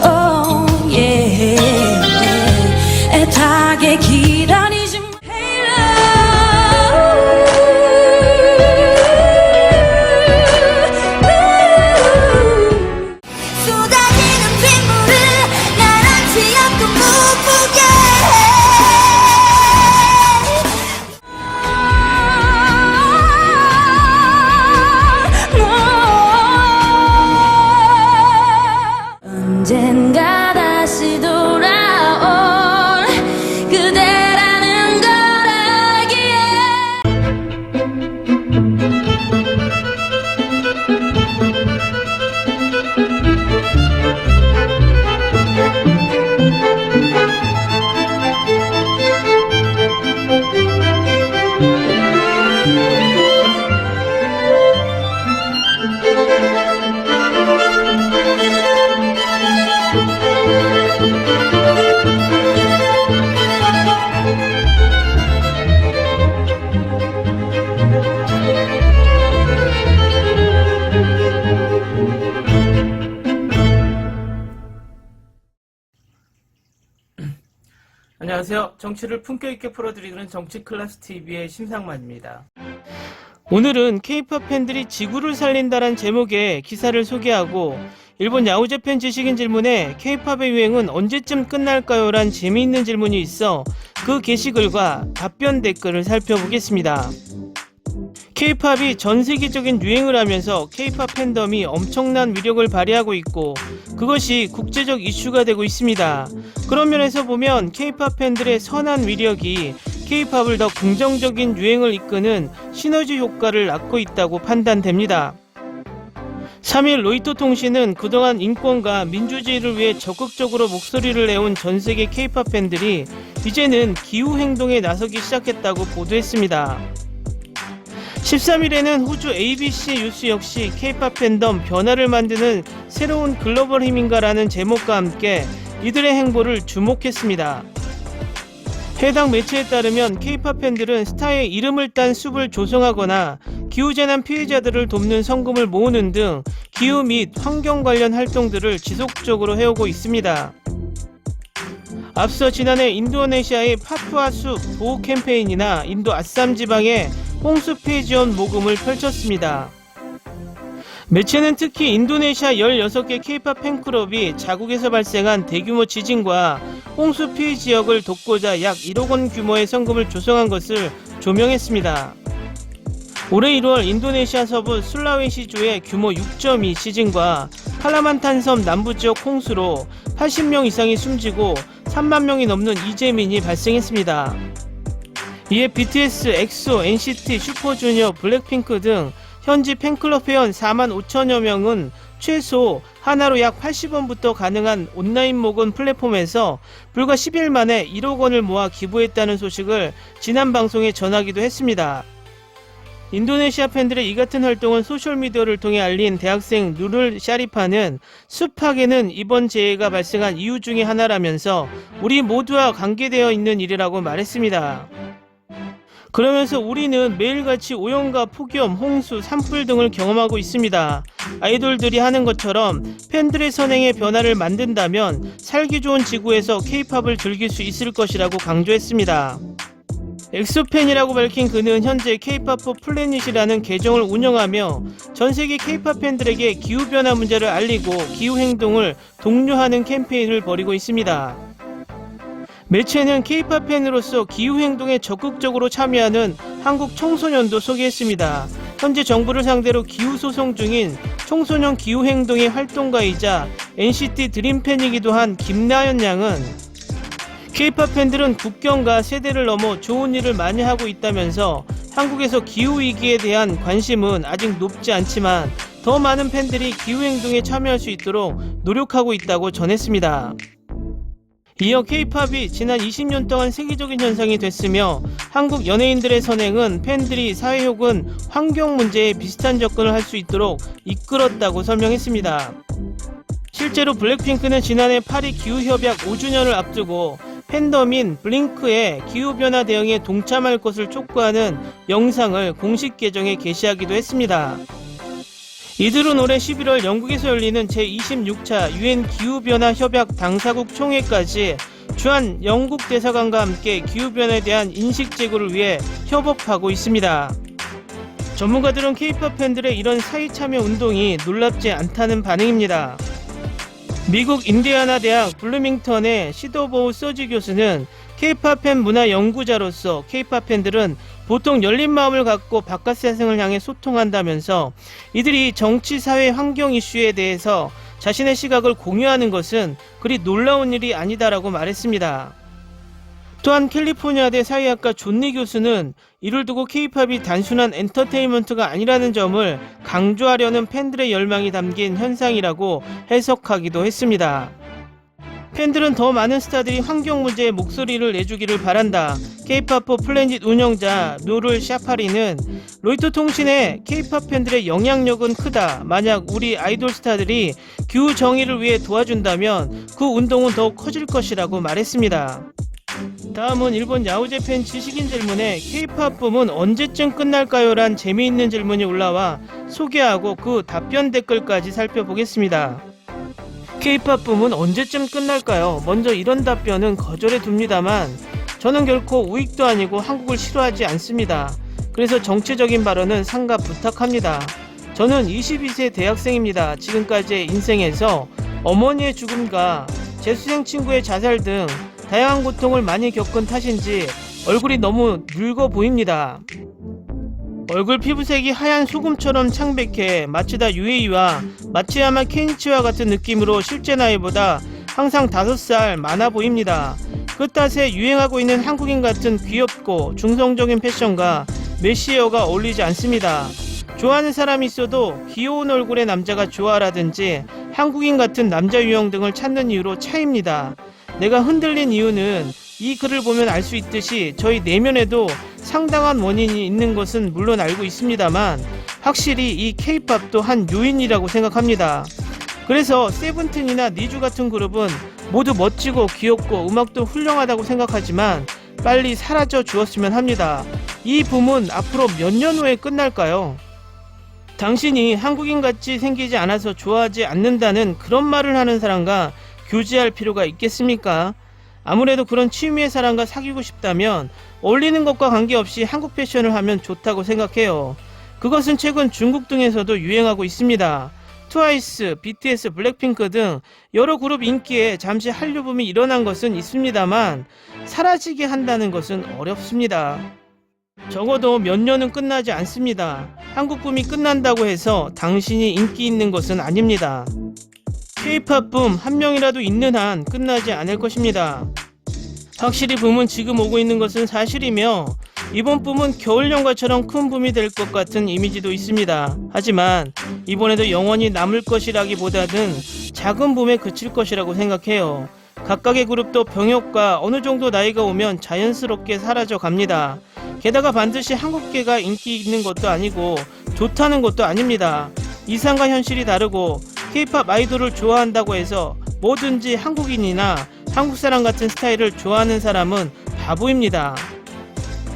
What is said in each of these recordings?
oh yeah. 애타게 기다리지 언젠가 다시 돌아올 그대라는 걸 알기에 안녕하세요. 정치를 품격있게 풀어드리는 정치클래스TV의 심상만입니다. 오늘은 K-POP 팬들이 지구를 살린다란 제목의 기사를 소개하고 일본 야후재팬 지식인 질문에 K-POP의 유행은 언제쯤 끝날까요? 란 재미있는 질문이 있어 그 게시글과 답변 댓글을 살펴보겠습니다. K-POP이 전세계적인 유행을 하면서 K-POP 팬덤이 엄청난 위력을 발휘하고 있고 그것이 국제적 이슈가 되고 있습니다. 그런 면에서 보면 K-POP 팬들의 선한 위력이 K-POP을 더 긍정적인 유행을 이끄는 시너지 효과를 낳고 있다고 판단됩니다. 3일 로이터 통신은 그동안 인권과 민주주의를 위해 적극적으로 목소리를 내온 전세계 K-POP 팬들이 이제는 기후행동에 나서기 시작했다고 보도했습니다. 13일에는 호주 ABC 뉴스 역시 K-POP 팬덤 변화를 만드는 새로운 글로벌 힘인가라는 제목과 함께 이들의 행보를 주목했습니다. 해당 매체에 따르면 K-POP 팬들은 스타의 이름을 딴 숲을 조성하거나 기후재난 피해자들을 돕는 성금을 모으는 등 기후 및 환경 관련 활동들을 지속적으로 해오고 있습니다. 앞서 지난해 인도네시아의 파푸아 숲 보호 캠페인이나 인도 아쌈 지방의 홍수 피해 지원 모금을 펼쳤습니다. 매체는 특히 인도네시아 16개 K-POP 팬클럽이 자국에서 발생한 대규모 지진과 홍수 피해 지역을 돕고자 약 1억 원 규모의 성금을 조성한 것을 조명했습니다. 올해 1월 인도네시아 서부 술라웨시주의 규모 6.2 지진과 칼라만탄 섬 남부지역 홍수로 80명 이상이 숨지고 3만 명이 넘는 이재민이 발생했습니다. 이에 BTS, 엑소, NCT, 슈퍼주니어, 블랙핑크 등 현지 팬클럽 회원 4만 5천여 명은 최소 하나로 약 80원부터 가능한 온라인 모금 플랫폼에서 불과 10일 만에 1억 원을 모아 기부했다는 소식을 지난 방송에 전하기도 했습니다. 인도네시아 팬들의 이 같은 활동은 소셜미디어를 통해 알린 대학생 누를 샤리파는 숲파괴는 이번 재해가 발생한 이유 중에 하나라면서 우리 모두와 관계되어 있는 일이라고 말했습니다. 그러면서 우리는 매일같이 오염과 폭염, 홍수, 산불 등을 경험하고 있습니다. 아이돌들이 하는 것처럼 팬들의 선행에 변화를 만든다면 살기 좋은 지구에서 K-POP을 즐길 수 있을 것이라고 강조했습니다. 엑소팬이라고 밝힌 그는 현재 K-POP 플래닛이라는 계정을 운영하며 전세계 K-POP 팬들에게 기후변화 문제를 알리고 기후행동을 독려하는 캠페인을 벌이고 있습니다. 매체는 K-POP 팬으로서 기후행동에 적극적으로 참여하는 한국 청소년도 소개했습니다. 현재 정부를 상대로 기후소송 중인 청소년 기후행동의 활동가이자 NCT 드림팬이기도 한 김나연 양은 K-POP 팬들은 국경과 세대를 넘어 좋은 일을 많이 하고 있다면서 한국에서 기후위기에 대한 관심은 아직 높지 않지만 더 많은 팬들이 기후행동에 참여할 수 있도록 노력하고 있다고 전했습니다. 이어 K-POP이 지난 20년 동안 세계적인 현상이 됐으며 한국 연예인들의 선행은 팬들이 사회 혹은 환경 문제에 비슷한 접근을 할 수 있도록 이끌었다고 설명했습니다. 실제로 블랙핑크는 지난해 파리 기후협약 5주년을 앞두고 팬덤인 블링크의 기후변화 대응에 동참할 것을 촉구하는 영상을 공식 계정에 게시하기도 했습니다. 이들은 올해 11월 영국에서 열리는 제26차 UN 기후변화 협약 당사국 총회까지 주한 영국 대사관과 함께 기후변화에 대한 인식 제고를 위해 협업하고 있습니다. 전문가들은 K-POP 팬들의 이런 사회 참여 운동이 놀랍지 않다는 반응입니다. 미국 인디애나 대학 블루밍턴의 시더보우 서지 교수는 K-POP 팬 문화 연구자로서 K-POP 팬들은 보통 열린 마음을 갖고 바깥 세상을 향해 소통한다면서 이들이 정치, 사회, 환경 이슈에 대해서 자신의 시각을 공유하는 것은 그리 놀라운 일이 아니다라고 말했습니다. 또한 캘리포니아대 사회학과 존리 교수는 이를 두고 K-POP이 단순한 엔터테인먼트가 아니라는 점을 강조하려는 팬들의 열망이 담긴 현상이라고 해석하기도 했습니다. 팬들은 더 많은 스타들이 환경 문제에 목소리를 내주기를 바란다. K-POP 플래닛 운영자 노를 샤파리는 로이터 통신에 K-POP 팬들의 영향력은 크다. 만약 우리 아이돌 스타들이 기후 정의를 위해 도와준다면 그 운동은 더욱 커질 것이라고 말했습니다. 다음은 일본 야후제팬 지식인 질문에 K-POP 붐은 언제쯤 끝날까요? 란 재미있는 질문이 올라와 소개하고 그 답변 댓글까지 살펴보겠습니다. K-POP 붐은 언제쯤 끝날까요? 먼저 이런 답변은 거절해 둡니다만 저는 결코 우익도 아니고 한국을 싫어하지 않습니다. 그래서 정치적인 발언은 삼가 부탁합니다. 저는 22세 대학생입니다. 지금까지의 인생에서 어머니의 죽음과 재수생 친구의 자살 등 다양한 고통을 많이 겪은 탓인지 얼굴이 너무 늙어 보입니다. 얼굴 피부색이 하얀 소금처럼 창백해 마츠다 유에이와 마츠야마 케니치와 같은 느낌으로 실제 나이보다 항상 5살 많아 보입니다. 그 탓에 유행하고 있는 한국인 같은 귀엽고 중성적인 패션과 메시어가 어울리지 않습니다. 좋아하는 사람이 있어도 귀여운 얼굴의 남자가 좋아라든지 한국인 같은 남자 유형 등을 찾는 이유로 차이입니다. 내가 흔들린 이유는 이 글을 보면 알 수 있듯이 저희 내면에도 상당한 원인이 있는 것은 물론 알고 있습니다만 확실히 이 K-POP도 한 요인이라고 생각합니다. 그래서 세븐틴이나 니쥬 같은 그룹은 모두 멋지고 귀엽고 음악도 훌륭하다고 생각하지만 빨리 사라져 주었으면 합니다. 이 붐은 앞으로 몇 년 후에 끝날까요? 당신이 한국인같이 생기지 않아서 좋아하지 않는다는 그런 말을 하는 사람과 교제할 필요가 있겠습니까? 아무래도 그런 취미의 사람과 사귀고 싶다면 어울리는 것과 관계없이 한국 패션을 하면 좋다고 생각해요. 그것은 최근 중국 등에서도 유행하고 있습니다. 트와이스, BTS, 블랙핑크 등 여러 그룹 인기에 잠시 한류 붐이 일어난 것은 있습니다만 사라지게 한다는 것은 어렵습니다. 적어도 몇 년은 끝나지 않습니다. 한국 붐이 끝난다고 해서 당신이 인기 있는 것은 아닙니다. K-POP 붐 한 명이라도 있는 한 끝나지 않을 것입니다. 확실히 붐은 지금 오고 있는 것은 사실이며 이번 붐은 겨울연가처럼 큰 붐이 될 것 같은 이미지도 있습니다. 하지만 이번에도 영원히 남을 것이라기보다는 작은 붐에 그칠 것이라고 생각해요. 각각의 그룹도 병역과 어느 정도 나이가 오면 자연스럽게 사라져 갑니다. 게다가 반드시 한국계가 인기 있는 것도 아니고 좋다는 것도 아닙니다. 이상과 현실이 다르고 K-POP 아이돌을 좋아한다고 해서 뭐든지 한국인이나 한국 사람 같은 스타일을 좋아하는 사람은 바보입니다.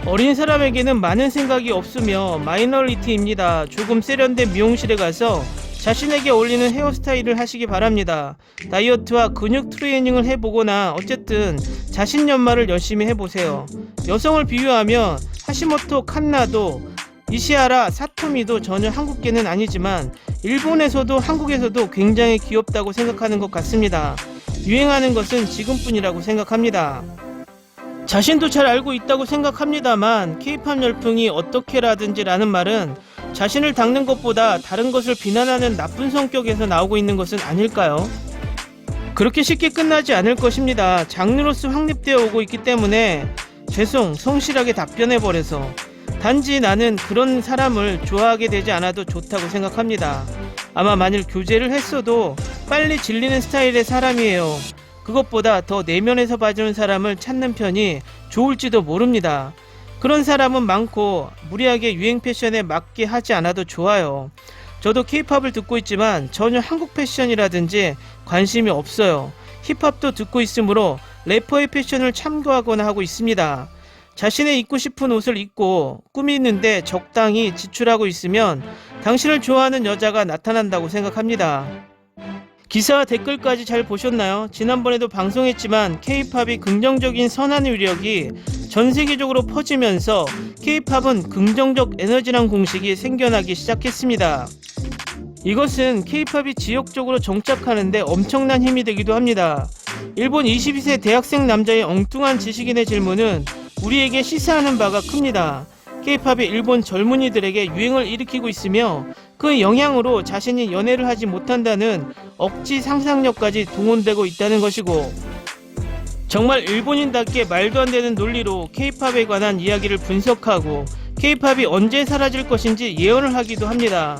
어린 사람에게는 많은 생각이 없으며 마이너리티입니다. 조금 세련된 미용실에 가서 자신에게 어울리는 헤어스타일을 하시기 바랍니다. 다이어트와 근육 트레이닝을 해보거나 어쨌든 자신 연마를 열심히 해보세요. 여성을 비유하면 하시모토 칸나도 이시하라 사토미도 전혀 한국계는 아니지만 일본에서도 한국에서도 굉장히 귀엽다고 생각하는 것 같습니다. 유행하는 것은 지금뿐이라고 생각합니다. 자신도 잘 알고 있다고 생각합니다만 K-POP 열풍이 어떻게라든지 라는 말은 자신을 닦는 것보다 다른 것을 비난하는 나쁜 성격에서 나오고 있는 것은 아닐까요? 그렇게 쉽게 끝나지 않을 것입니다. 장르로서 확립되어 오고 있기 때문에 성실하게 답변해버려서 단지 나는 그런 사람을 좋아하게 되지 않아도 좋다고 생각합니다. 아마 만일 교제를 했어도 빨리 질리는 스타일의 사람이에요. 그것보다 더 내면에서 봐주는 사람을 찾는 편이 좋을지도 모릅니다. 그런 사람은 많고 무리하게 유행 패션에 맞게 하지 않아도 좋아요. 저도 K-POP을 듣고 있지만 전혀 한국 패션이라든지 관심이 없어요. 힙합도 듣고 있으므로 래퍼의 패션을 참고하거나 하고 있습니다. 자신의 입고 싶은 옷을 입고 꾸미는데 적당히 지출하고 있으면 당신을 좋아하는 여자가 나타난다고 생각합니다. 기사와 댓글까지 잘 보셨나요? 지난번에도 방송했지만 K-팝이 긍정적인 선한 위력이 전 세계적으로 퍼지면서 K-팝은 긍정적 에너지란 공식이 생겨나기 시작했습니다. 이것은 K-팝이 지역적으로 정착하는데 엄청난 힘이 되기도 합니다. 일본 22세 대학생 남자의 엉뚱한 지식인의 질문은 우리에게 시사하는 바가 큽니다. K-팝이 일본 젊은이들에게 유행을 일으키고 있으며 그 영향으로 자신이 연애를 하지 못한다는 억지 상상력까지 동원되고 있다는 것이고, 정말 일본인답게 말도 안 되는 논리로 K-팝에 관한 이야기를 분석하고 K-팝이 언제 사라질 것인지 예언을 하기도 합니다.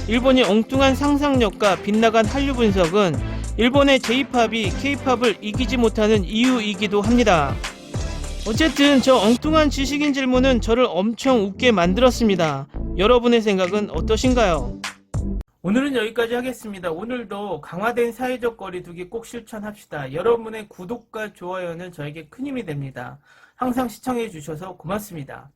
일본의 엉뚱한 상상력과 빗나간 한류 분석은 일본의 J-팝이 K-팝을 이기지 못하는 이유이기도 합니다. 어쨌든 저 엉뚱한 지식인 질문은 저를 엄청 웃게 만들었습니다. 여러분의 생각은 어떠신가요? 오늘은 여기까지 하겠습니다. 오늘도 강화된 사회적 거리두기 꼭 실천합시다. 여러분의 구독과 좋아요는 저에게 큰 힘이 됩니다. 항상 시청해 주셔서 고맙습니다.